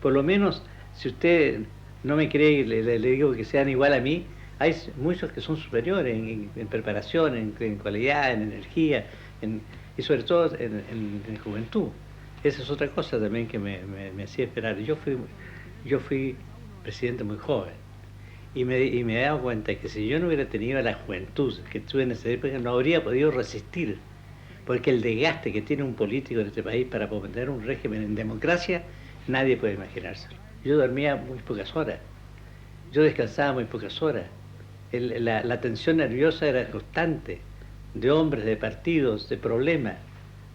por lo menos, si usted no me cree, le digo que sean igual a mí, hay muchos que son superiores en preparación, en cualidad, en energía, y sobre todo en juventud. Esa es otra cosa también que me hacía esperar. Yo fui presidente muy joven y me he dado cuenta que si yo no hubiera tenido la juventud que tuve en esa época, no habría podido resistir, porque el desgaste que tiene un político en este país para mantener un régimen en democracia, nadie puede imaginárselo. Yo dormía muy pocas horas, yo descansaba muy pocas horas, la tensión nerviosa era constante, de hombres, de partidos, de problemas,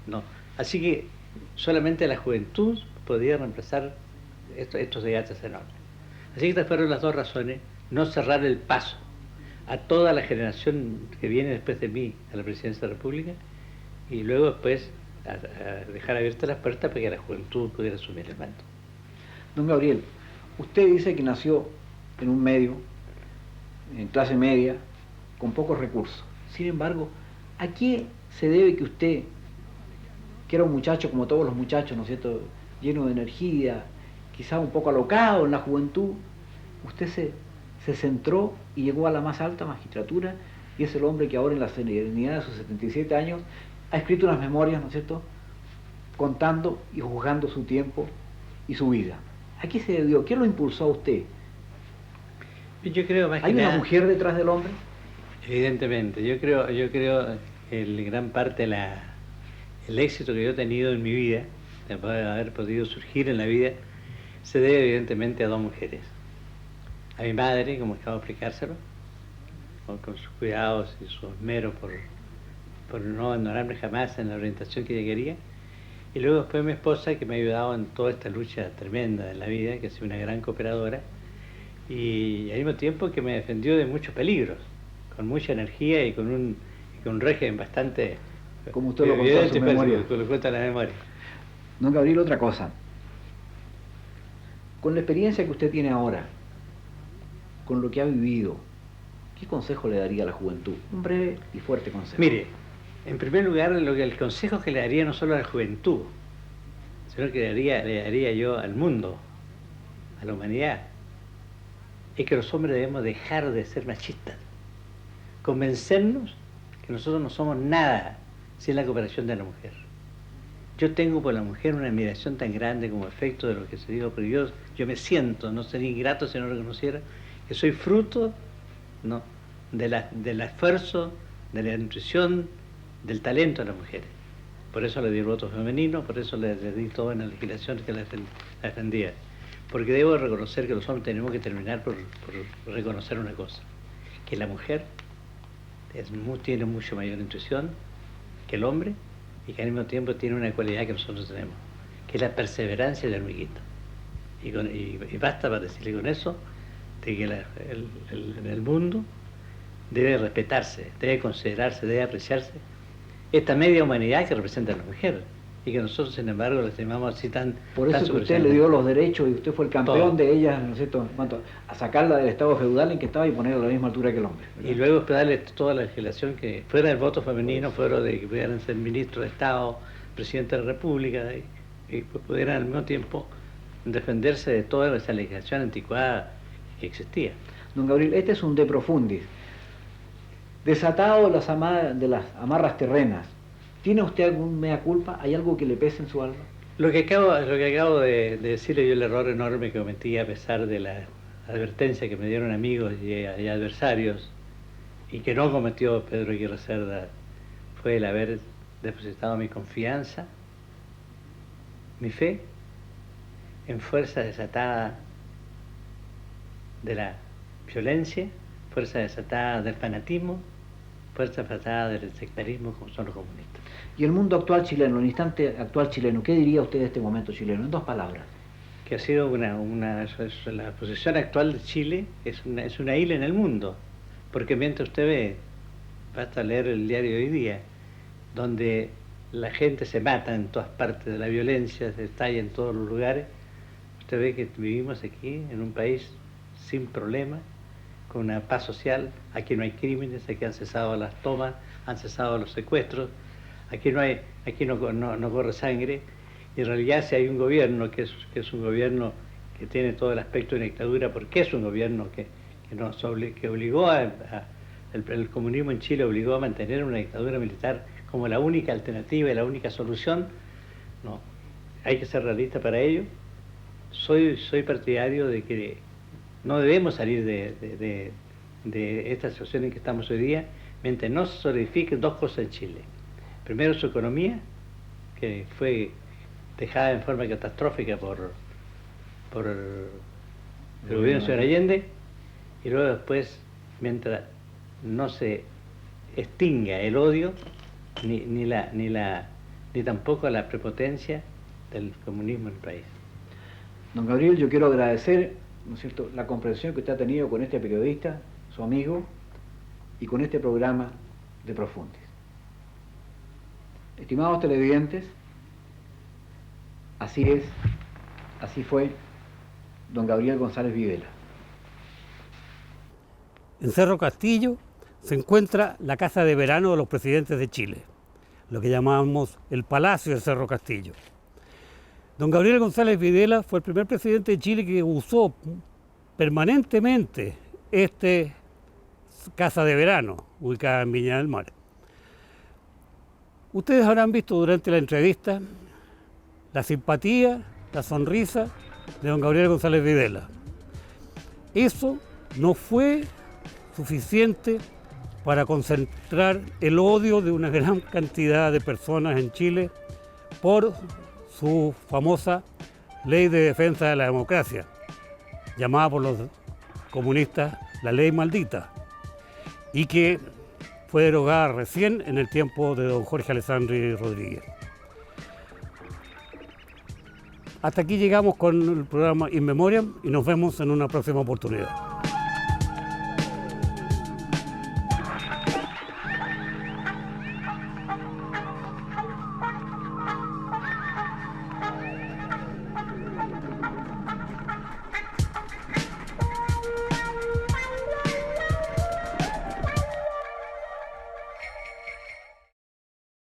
¿no? Así que solamente la juventud podía reemplazar estos desgastes enormes. Así que estas fueron las dos razones: no cerrar el paso a toda la generación que viene después de mí a la presidencia de la República, y luego después a dejar abiertas las puertas para que la juventud pudiera asumir el mando. Don Gabriel, usted dice que nació en un medio, en clase media, con pocos recursos. Sin embargo, ¿a qué se debe que usted, que era un muchacho como todos los muchachos, ¿no es cierto?, lleno de energía, quizá un poco alocado en la juventud, usted se centró y llegó a la más alta magistratura, y es el hombre que ahora en la serenidad de sus 77 años ha escrito unas memorias, ¿no es cierto?, contando y juzgando su tiempo y su vida? ¿A qué se debió? ¿Qué lo impulsó a usted? Yo creo más ¿Hay que una nada, mujer detrás del hombre? evidentemente, yo creo que gran parte el éxito que yo he tenido en mi vida, de haber podido surgir en la vida, se debe evidentemente a dos mujeres. A mi madre, como acabo de explicárselo, con sus cuidados y su esmero por no abandonarme jamás en la orientación que ella quería, y luego después mi esposa, que me ha ayudado en toda esta lucha tremenda de la vida, que ha sido una gran cooperadora, y al mismo tiempo que me defendió de muchos peligros, con mucha energía y con un régimen bastante... Como usted lo contó en su memoria. Lo cuenta en la memoria. Don Gabriel, otra cosa. Con la experiencia que usted tiene ahora, con lo que ha vivido, ¿qué consejo le daría a la juventud? Un breve y fuerte consejo. Mire, en primer lugar, el consejo que le daría no solo a la juventud, sino que le daría yo al mundo, a la humanidad, es que los hombres debemos dejar de ser machistas, convencernos que nosotros no somos nada sin la cooperación de la mujer. Yo tengo por la mujer una admiración tan grande como efecto de lo que se dijo, pero yo me siento, no sería ingrato si no lo reconociera, que soy fruto, ¿no?, del esfuerzo, de la nutrición, del talento de las mujeres. Por eso le di el voto femenino, por eso le di toda una legislación que la defendía. Porque debo reconocer que los hombres tenemos que terminar por reconocer una cosa, que la mujer tiene mucho mayor intuición que el hombre, y que al mismo tiempo tiene una cualidad que nosotros tenemos, que es la perseverancia de la hormiguita. Y basta para decirle con eso de que el mundo debe respetarse, debe considerarse, debe apreciarse esta media humanidad que representa a la mujer, y que nosotros, sin embargo, la estimamos así tan... Por eso tan que usted le dio los derechos y usted fue el campeón todo de ellas, ¿no es cierto?, en cuanto a sacarla del estado feudal en que estaba y ponerla a la misma altura que el hombre, ¿verdad? Y luego darle toda la legislación que fuera del voto femenino, fuera de que pudieran ser ministro de Estado, presidente de la República, y pudieran al mismo tiempo defenderse de toda esa legislación anticuada que existía. Don Gabriel, este es un de profundis. Desatado de las amarras terrenas, ¿tiene usted algún mea culpa? ¿Hay algo que le pese en su alma? Lo que acabo de decirle yo, el error enorme que cometí a pesar de la advertencia que me dieron amigos y adversarios, y que no cometió Pedro Aguirre Cerda, fue el haber depositado mi confianza, mi fe, en fuerza desatada de la violencia, fuerza desatada del fanatismo, fuerza desatada del sectarismo como son los comunistas. Y el mundo actual chileno, el instante actual chileno, ¿qué diría usted de este momento chileno? En 2 palabras. Que ha sido la posición actual de Chile es una isla en el mundo, porque mientras usted ve, basta leer el diario de hoy día, donde la gente se mata en todas partes de la violencia, se estalla en todos los lugares, usted ve que vivimos aquí en un país sin problemas, con una paz social. Aquí no hay crímenes, aquí han cesado las tomas, han cesado los secuestros, aquí no corre sangre, y en realidad si hay un gobierno que es un gobierno que tiene todo el aspecto de dictadura, porque es un gobierno que obligó el comunismo en Chile obligó a mantener una dictadura militar como la única alternativa y la única solución. No, hay que ser realista para ello. Soy partidario de que no debemos salir de esta situación en que estamos hoy día mientras no se solidifiquen 2 cosas en Chile. Primero, su economía, que fue dejada en forma catastrófica por el gobierno del señor Allende, y luego después, mientras no se extinga el odio, ni tampoco la prepotencia del comunismo en el país. Don Gabriel, yo quiero agradecer, ¿no es cierto?, la comprensión que usted ha tenido con este periodista, su amigo, y con este programa de Profundis. Estimados televidentes, así fue don Gabriel González Videla. En Cerro Castillo se encuentra la casa de verano de los presidentes de Chile, lo que llamamos el Palacio de Cerro Castillo. Don Gabriel González Videla fue el primer presidente de Chile que usó permanentemente esta casa de verano, ubicada en Viña del Mar. Ustedes habrán visto durante la entrevista la simpatía, la sonrisa de don Gabriel González Videla. Eso no fue suficiente para concentrar el odio de una gran cantidad de personas en Chile por su famosa Ley de Defensa de la Democracia, llamada por los comunistas la Ley Maldita, y que fue derogada recién en el tiempo de don Jorge Alessandri Rodríguez. Hasta aquí llegamos con el programa In Memoriam y nos vemos en una próxima oportunidad.